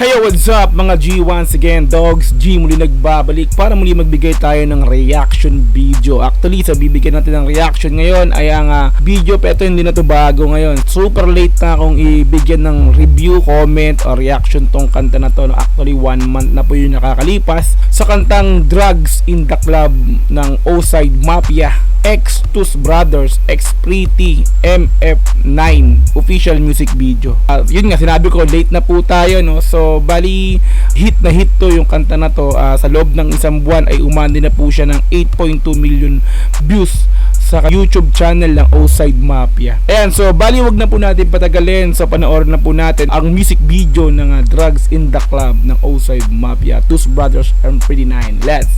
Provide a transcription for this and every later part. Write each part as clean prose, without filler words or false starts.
Hey, what's up mga G? Once again, Dogs G muli nagbabalik para muli magbigay tayo ng reaction video. Actually, sa bibigyan natin ng reaction ngayon ay ang video, pero hindi na to bago ngayon. Super late na akong ibigyan ng review, comment o reaction tong kanta na to. Actually, 1 month na po yung nakakalipas sa kantang Drugs in the Club ng O-Side Mafia X Tus Brothers X Pretty MF9 official music video. Yun nga, sinabi ko late na po tayo, no? So bali hit na hit to yung kanta na to. Sa loob ng isang buwan ay umandi na po siya ng 8.2 million views sa YouTube channel ng O-Side Mafia. Ayan, so bali wag na po natin patagalin. So panoorin na po natin ang music video ng Drugs in the Club ng O-Side Mafia Tus Brothers and Pretty 9. Let's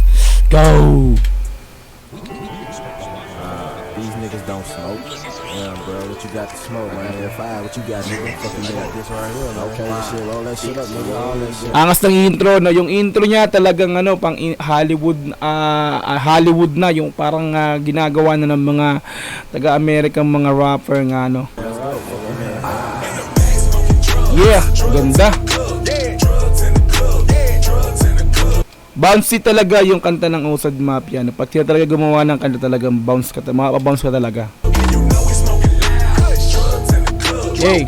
go! These niggas don't smoke. Yeah, bro, what you got to smoke, man? If I, what you got, nigga? Fucking got this right here. Okay, shit, roll that shit up, nigga. All that shit. Angas ng intro, no? Yung intro niya talagang pang Hollywood, Hollywood na, yung parang ginagawa na ng mga taga-Amerikang mga rapper nga, no? Yeah, ganda. Bouncy talaga yung kanta ng O-Side Mafia, no? Pag sila talaga gumawa ng kanta, talagang bounce ka, mapabounce ka talaga. Hey.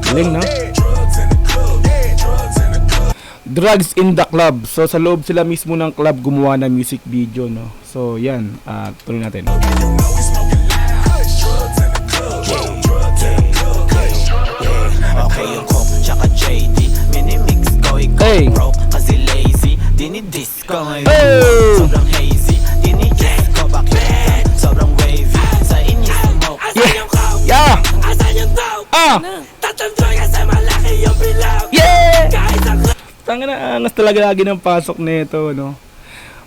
Galing, no? Drugs in the Club. So sa loob sila mismo ng club gumawa ng music video, no? So yan, tuloy natin. Hey! Hey! Sobrang hazy, dinigis ko bakit sobrang wavy sa inyo smoke. Yeah! Tatanjoy kasi malaki yung bilaw. Yeah! Tanga na, angas talaga lagi ng pasok nito, no?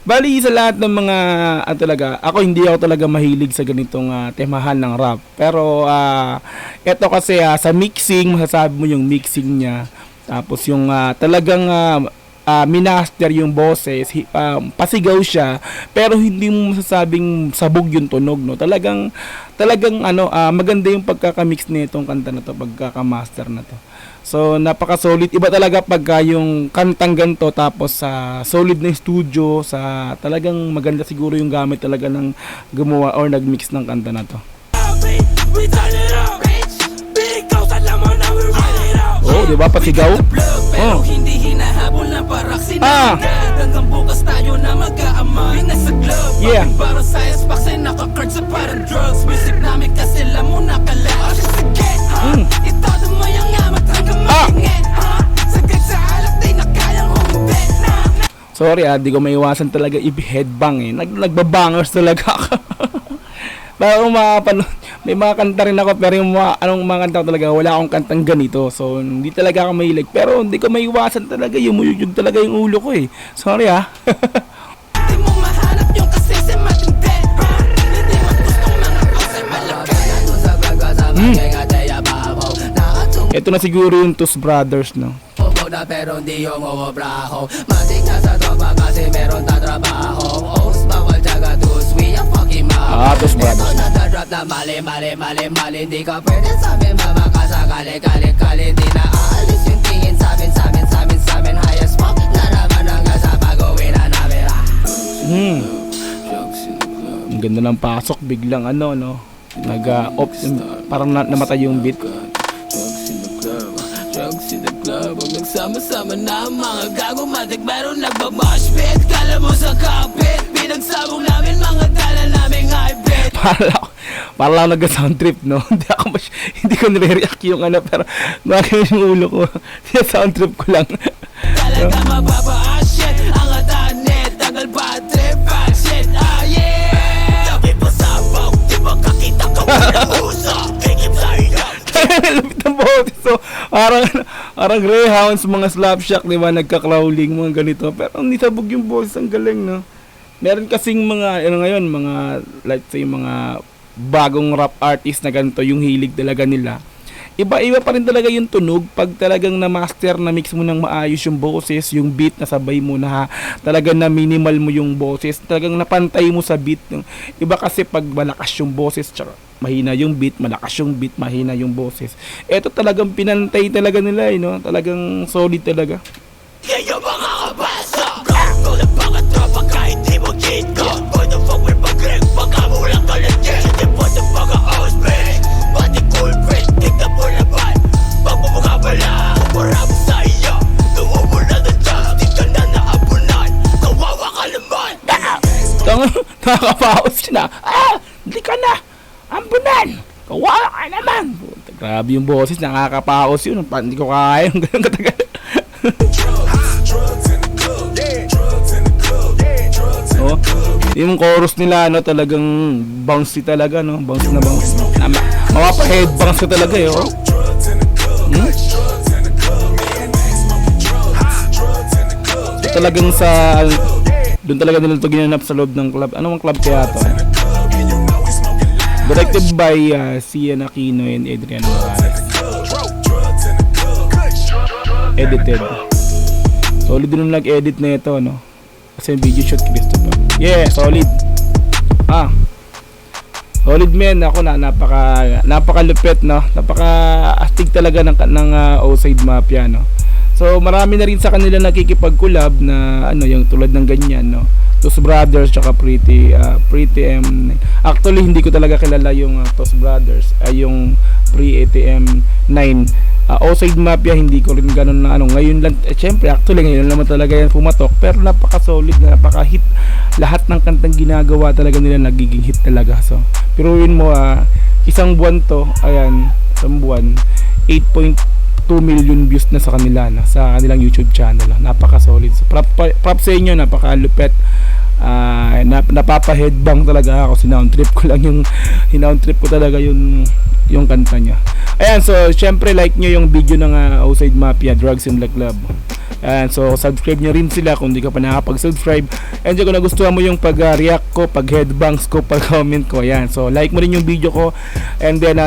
Bali sa lahat ng mga talaga, hindi ako talaga mahilig sa ganitong temahan ng rap. Pero eto kasi sa mixing, masasabi mo yung mixing niya. Tapos yung talagang minaster yung boses, pasigaw siya, pero hindi mo masasabing sabog yung tunog, no? Talagang maganda yung pagkaka-mix nitong kanta na to, pagkaka-master na to. So napaka-solid. Iba talaga pagka yung kantang ganto tapos sa solid na studio, sa talagang maganda siguro yung gamit talaga ng gumawa or nag-mix ng kanta na to. Oh, di ba pasigaw? Oh. Hindi hinahabol na parak sinaga. Hanggang bukas tayo na mag-aamay. Nasa club. Yeah. Parang science box ay naka-card sa parang drugs. Music namin kasi lang mo nakala. Sige, ito mo yung amat hanggang matingin. Sagad sa alak di na kayang humindi. Sorry di ko maiwasan talaga i-headbang eh. Nagbabangers talaga ako. Para may mga kanta rin ako, pero yung mga kanta ko talaga, wala akong kantang ganito. So, hindi talaga ako mahilig. Pero hindi ko maiwasan talaga, yumuyug talaga yung ulo ko eh. Sorry Di mo mahanap yung kasi sa matindi. Hindi mo gustong mga kasi malaki. Ito na siguro yung Tus Brothers, no? Na pero hindi yung umubra ako. Matik na sa tropa kasi meron tatrabaho. Os bawal jaga tus, we a fucking mob. Tus Brothers. Ito na ta-drop na mali. Di ka pwede sabi mabakasakali. Kali di na aalis yung tingin samin. High as fuck, naraman hanggang sa pag-uwi na namin. Ang ganda ng pasok, biglang no? Nag-off, parang namatay yung beat. Drugs in the club, pag nagsama-sama na ang mga gago matik, meron nagmamosh pit. Kala mo sa cockpit, pinagsabong namin mga dala naming hybrid. Para lang nag-sound trip, no? Hindi ko nire-react yung pero bakit yung ulo ko. Sound trip ko lang. Talaga mapapa-shit, ang atanet, tagal pa trip, shit, yeah. Sabi pa sabaw, di ba kakita ka walang husa, kikip sa iyo. Lapit ng boses. So, parang Greyhounds, mga Slapshot, di ba? Nagka-crawling, mga ganito. Pero hindi sabog yung boses, ang galing, no? Meron kasing mga, ngayon, mga, let's say, mga bagong rap artist na ganito, yung hilig talaga nila. Iba-iba pa rin talaga yung tunog pag talagang na-master, na-mix mo ng maayos yung boses, yung beat na sabay mo na talagang na-minimal mo yung boses, talagang napantay mo sa beat. Iba kasi pag malakas yung boses, tsaka mahina yung beat, malakas yung beat, mahina yung boses. Ito talagang pinantay talaga nila, no? Talagang solid talaga. Yan yung mga kabasa. Kung napakatropa kahit di mo kita. What the fuck will mag-greg? Baka mo lang ka legit. Hindi po sa pag-a-ausbreak. Pati cool break, tignan mo naman. Pagmumukha mo lang, kumura mo sa iyo. Tuwa mo na ng jobs, di ka na naabunan. Kawawa ka naman. Nakakapaos siya na. Hindi ka na ambunan. Kawawa ka naman. Puta, grabe yung boses, nakakapaos yun. Hindi ko kaya yung ganun katagal. Oh, yung chorus nila, no, talagang bouncy talaga, no? Bounce na bounce. Mapapa-head bounce ka talaga, eh, oh. Talagang sa doon talaga nila ito ginanap sa loob ng club. Anong club kaya to? Directed by Cian Aquino and Adrian Morales. Edited. Solid din yung nag-edit na ito, no? Kasi yung video shoot Christopher. Yeah, solid. Solid men. Ako na, napakalupit, no? Napaka-astig talaga ng Outside Mafia, no? So marami na rin sa kanila nakikipag-collab na ano yung tulad ng ganyan, no. Tos Brothers tsaka Pretty M. Actually hindi ko talaga kilala yung Tos Brothers, ay yung Pre-ATM 9. Outside Mafia hindi ko rin ganun na ano. Ngayon lang syempre actually ngayon naman talaga yan pumatok, pero napaka-solid, napaka-hit. Lahat ng kantang ginagawa talaga nila nagiging hit talaga. So piruin mo isang buwan to, ayan, isang buwan 8.2 million views na sa kanila, no, sa kanilang YouTube channel, no. Napaka-solid. So, prop sa inyo, napaka-lupet. Napapa-headbang talaga ako. Sinound-trip ko lang yung hinound-trip ko talaga yung kanta niya. Ayan, so syempre like nyo yung video ng Outside Mafia, Drugs in the Club. And so subscribe nyo rin sila kung di ka pa nakapag-subscribe. And kung nagustuhan mo yung pag-react ko, pag-headbangs ko, pag-comment ko, yan. So like mo rin yung video ko. And then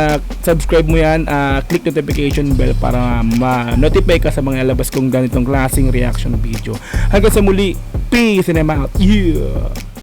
subscribe mo yan, click notification bell para ma-notify ka sa mga labas kong ganitong klaseng reaction video. Hanggang sa muli, peace and I'm out. Yeah!